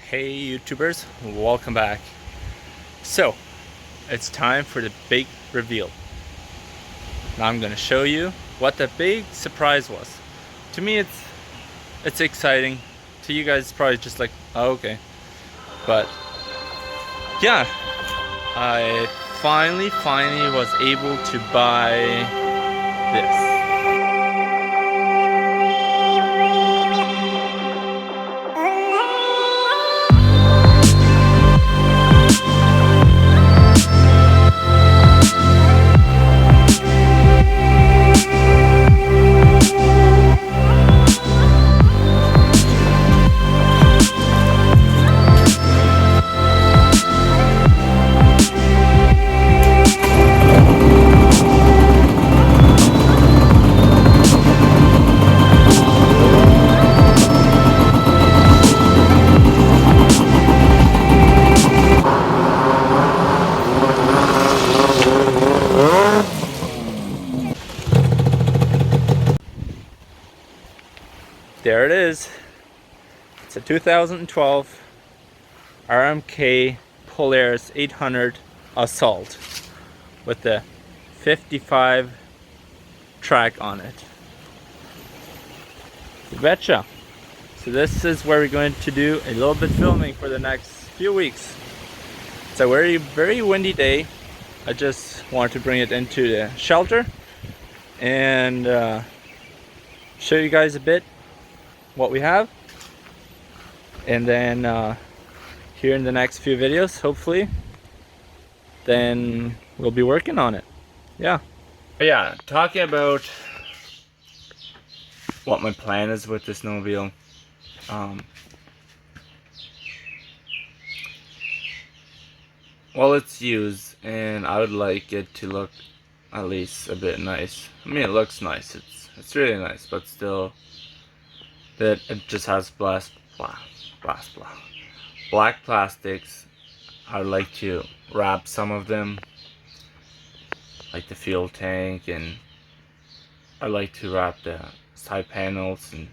Hey YouTubers, welcome back. So, it's time for the big reveal. Now I'm gonna show you what the big surprise was. To me it's exciting. To you guys it's probably just like, oh, okay. But yeah, I finally was able to buy this. There it is. It's a 2012 RMK Polaris 800 Assault with the 55 track on it. You betcha. So this is where we're going to do a little bit filming for the next few weeks. It's a very windy day. I just wanted to bring it into the shelter and show you guys a bit what we have, and then here in the next few videos hopefully then we'll be working on it. Yeah, talking about what my plan is with this snowmobile. Well, it's used and I would like it to look at least a bit nice. I mean, it looks nice, it's really nice, but still that it just has black plastics. I would like to wrap some of them, like the fuel tank, and I like to wrap the side panels and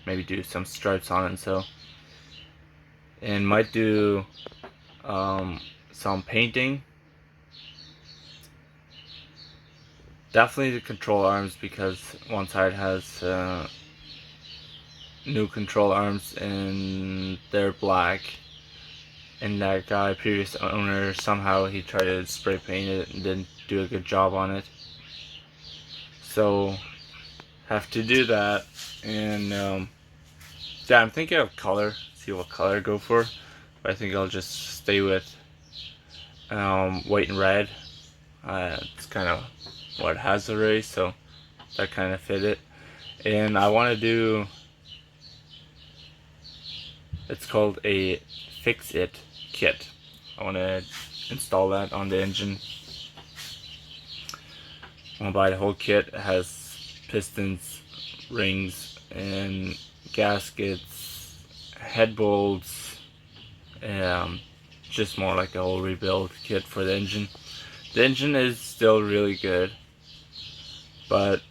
maybe do some stripes on it, and might do some painting. Definitely the control arms, because one side has new control arms and they're black, and that guy, previous owner, somehow he tried to spray paint it and didn't do a good job on it, so have to do that. And yeah, I'm thinking of color, see what color I go for, but I think I'll just stay with white and red. It's kind of what it has already, so that kind of fit it. And I want to do, it's called a fix it kit. I want to install that on the engine. I want to buy the whole kit. It has pistons, rings, and gaskets, head bolts, just more like a whole rebuild kit for the engine. The engine is still really good, but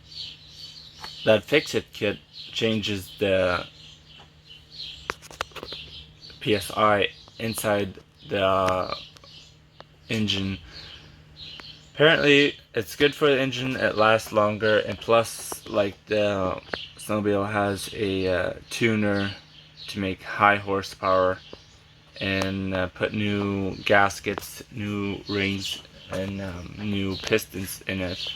that fix-it kit changes the PSI inside the engine. Apparently it's good for the engine, it lasts longer, and plus, like, the snowmobile has a tuner to make high horsepower and put new gaskets, new rings, and new pistons in it,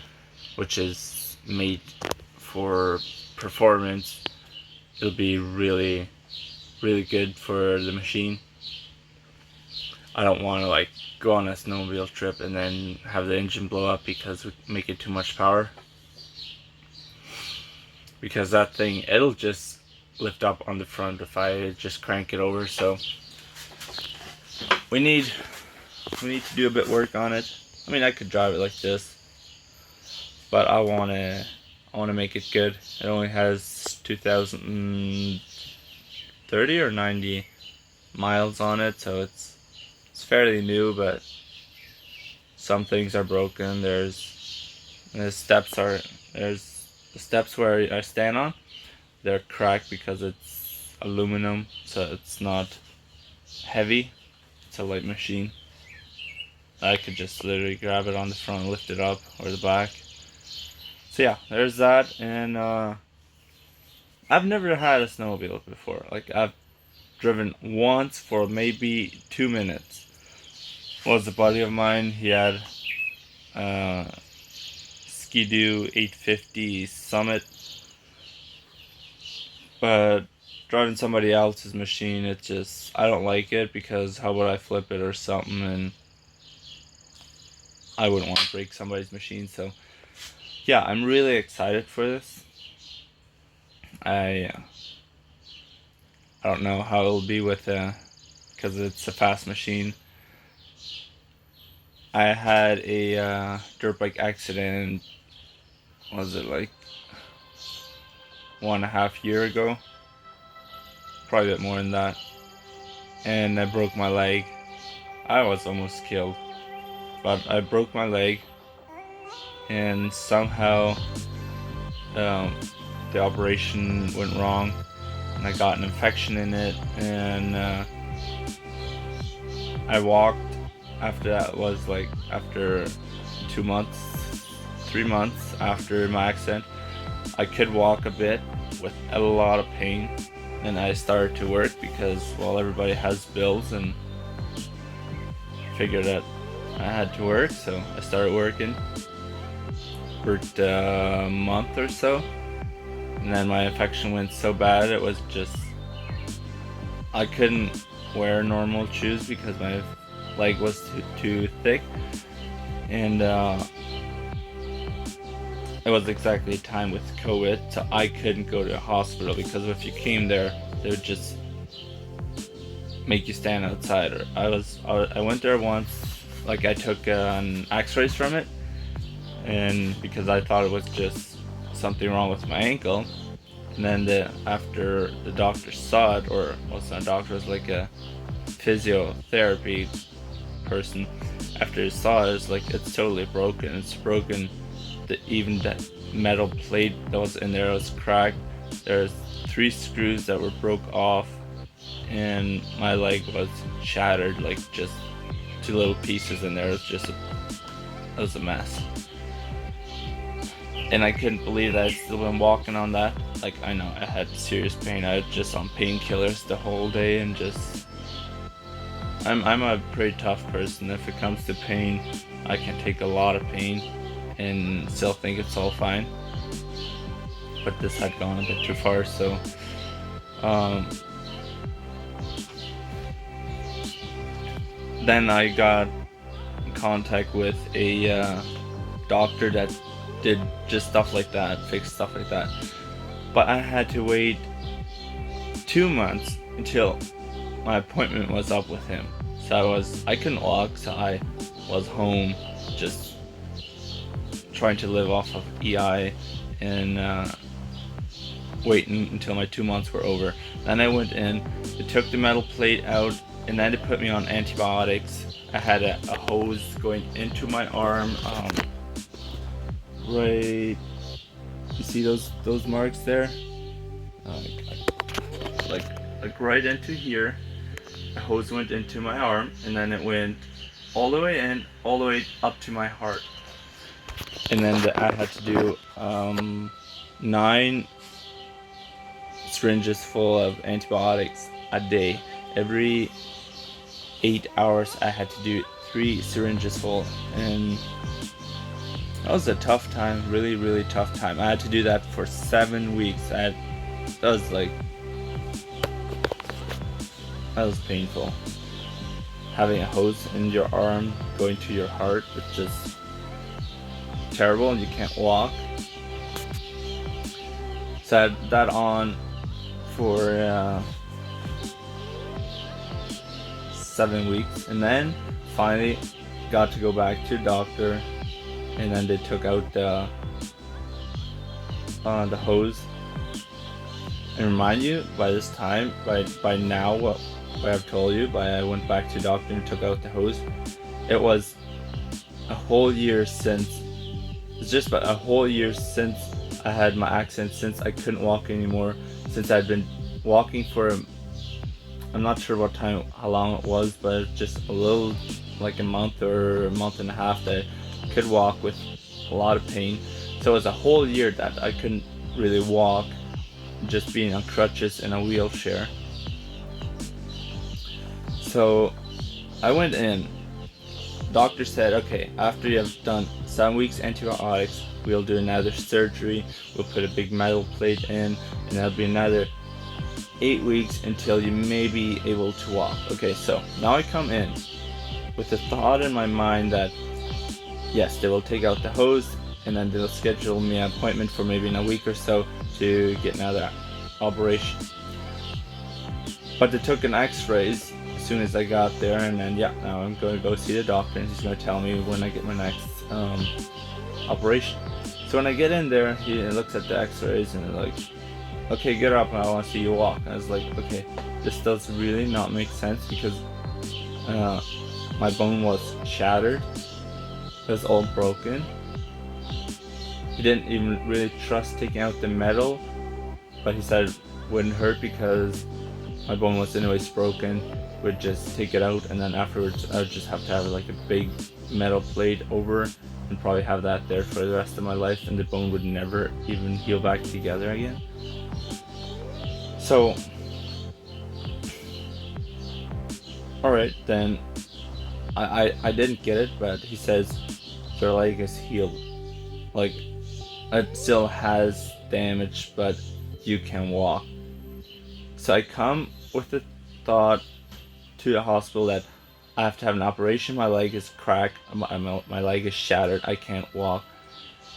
which is made for performance. It'll be really good for the machine. I don't want to like go on a snowmobile trip and then have the engine blow up because we make it too much power, because that thing, it'll just lift up on the front if I just crank it over. So we need to do a bit work on it. I mean, I could drive it like this, but I want to make it good. It only has 2,030 or 90 miles on it, so it's fairly new, but some things are broken. There's the steps where I stand on, they're cracked because it's aluminum, so it's not heavy. It's a light machine. I could just literally grab it on the front, lift it up, or the back. So yeah, there's that. And I've never had a snowmobile before. Like, I've driven once for maybe 2 minutes. Was a buddy of mine. He had Ski-Doo 850 Summit, but driving somebody else's machine, it just, I don't like it, because how would I flip it or something, and I wouldn't want to break somebody's machine. So yeah, I'm really excited for this. I don't know how it'll be with because it's a fast machine. I had a dirt bike accident, was it like 1.5 years ago? Probably a bit more than that. And I broke my leg. I was almost killed. But I broke my leg, and somehow the operation went wrong, and I got an infection in it, and I walked. After that was like after 2 months, 3 months after my accident, I could walk a bit with a lot of pain, and I started to work because, well, everybody has bills, and figured that I had to work, so I started working. Worked a month or so, and then my infection went so bad it was just, I couldn't wear normal shoes because my leg was too thick, and it was exactly time with COVID, so I couldn't go to a hospital, because if you came there, they would just make you stand outside. Or I went there once, like I took an X-rays from it, and because I thought it was just something wrong with my ankle, and then after the doctor saw it, or well, it's not a doctor, it was like a physiotherapy person, after he saw it, it's like, it's totally broken. It's broken. Even that metal plate that was in there was cracked. There's 3 screws that were broke off, and my leg was shattered, like just 2 little pieces in there. It was a mess. And I couldn't believe that I'd still been walking on that. Like, I know I had serious pain. I was just on painkillers the whole day, and just, I'm a pretty tough person. If it comes to pain, I can take a lot of pain and still think it's all fine. But this had gone a bit too far, so then I got in contact with a doctor that did just stuff like that, fixed stuff like that. But I had to wait 2 months until my appointment was up with him. So I couldn't walk, so I was home just trying to live off of EI and waiting until my 2 months were over. Then I went in, they took the metal plate out, and then they put me on antibiotics. I had a hose going into my arm, right, you see those marks there? Like right into here. The hose went into my arm, and then it went all the way in, all the way up to my heart. And then I had to do 9 syringes full of antibiotics a day. Every 8 hours I had to do 3 syringes full, and that was a tough time, really, really tough time. I had to do that for 7 weeks. That was painful. Having a hose in your arm going to your heart, it's just terrible, and you can't walk. So I had that on for 7 weeks, and then finally got to go back to the doctor, and then they took out the hose. And remind you, by this time, by now, what I've told you, I went back to the doctor and took out the hose. It was a whole year since. It's just about a whole year since I had my accident, since I couldn't walk anymore, since I'd been walking for I'm not sure how long it was, but it's just a little, like a month or a month and a half that I could walk with a lot of pain. So it was a whole year that I couldn't really walk, just being on crutches in a wheelchair. So I went in. Doctor said, okay, after you have done 7 weeks antibiotics, we'll do another surgery. We'll put a big metal plate in, and that'll be another 8 weeks until you may be able to walk. Okay, so now I come in with the thought in my mind that yes, they will take out the hose, and then they'll schedule me an appointment for maybe in a week or so to get another operation. But they took an x-rays as soon as I got there, and then yeah, now I'm going to go see the doctor, and he's going to tell me when I get my next operation. So when I get in there, he looks at the x-rays and like, okay, get up, I want to see you walk. And I was like, okay, this does really not make sense, because my bone was shattered. It was all broken. He didn't even really trust taking out the metal, but he said it wouldn't hurt because my bone was anyways broken. We'd just take it out, and then afterwards I'd just have to have like a big metal plate over and probably have that there for the rest of my life, and the bone would never even heal back together again. So, alright, then I didn't get it, but he says your leg is healed. Like, it still has damage, but you can walk. So I come with the thought to the hospital that I have to have an operation, my leg is cracked, my leg is shattered, I can't walk,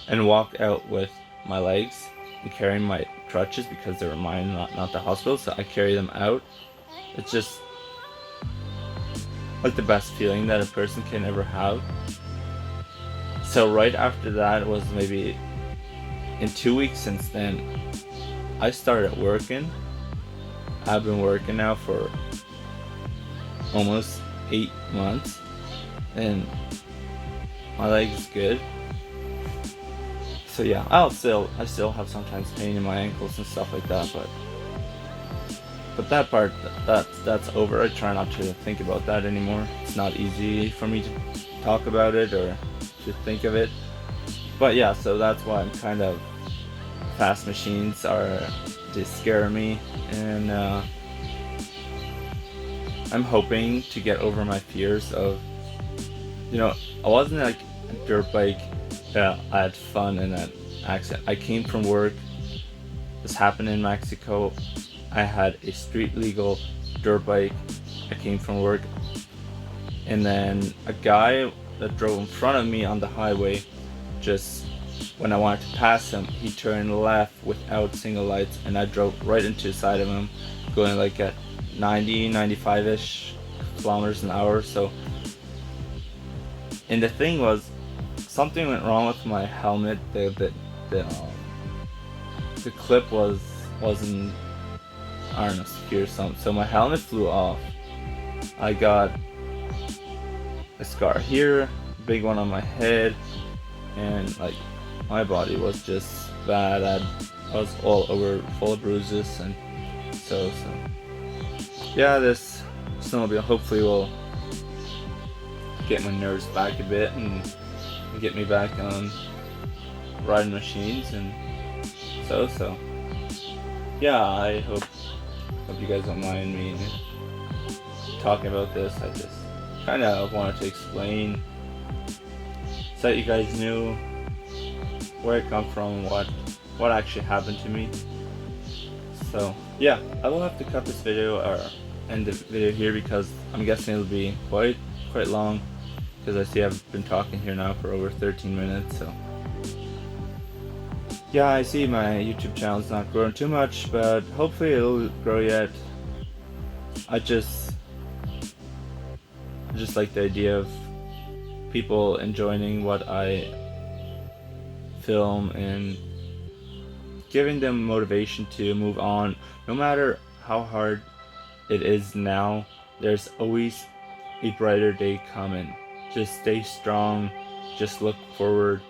and walk out with my legs and carrying my crutches because they were mine, not the hospital, so I carry them out. It's just like the best feeling that a person can ever have. So right after that, was maybe in 2 weeks since then, I started working. I've been working now for almost 8 months, and my leg is good. So yeah, I still have sometimes pain in my ankles and stuff like that, but that part, that's over. I try not to think about that anymore. It's not easy for me to talk about it or to think of it. But yeah, so that's why I'm kind of, fast machines they scare me, and I'm hoping to get over my fears of, I wasn't like a dirt bike. Yeah, I had fun in that accident. I came from work. This happened in Mexico. I had a street legal dirt bike. I came from work, and then a guy that drove in front of me on the highway, just when I wanted to pass him, he turned left without single lights, and I drove right into the side of him, going like at 95-ish kilometers an hour. So, and the thing was, something went wrong with my helmet. The clip wasn't, I don't know, secure or something. So my helmet flew off. I got a scar here, a big one on my head, and like my body was just bad. I was all over, full of bruises, and so yeah, this snowmobile hopefully will get my nerves back a bit and get me back on riding machines, and so yeah, I hope you guys don't mind me talking about this. I just kind of wanted to explain so that you guys knew where I come from, what actually happened to me. So yeah, I will have to cut this video or end the video here, because I'm guessing it'll be quite long, because I see I've been talking here now for over 13 minutes. So yeah, I see my YouTube channel's not growing too much, but hopefully it'll grow yet. I just like the idea of people enjoying what I film and giving them motivation to move on. No matter how hard it is now, there's always a brighter day coming. Just stay strong, just look forward.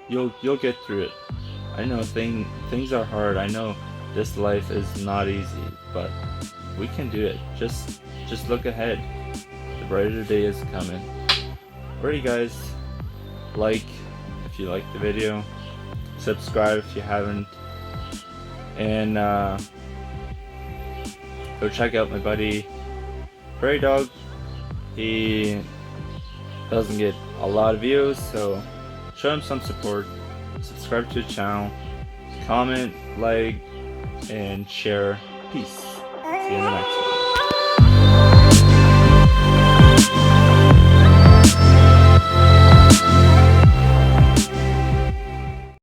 You'll get through it. I know things are hard. I know this life is not easy, but we can do it. Just look ahead. The brighter day is coming. Alrighty guys, like if you liked the video, subscribe if you haven't, and go check out my buddy Prairie Dog. He doesn't get a lot of views, so show him some support. Subscribe to the channel, comment, like, and share. Peace. See you in the next one.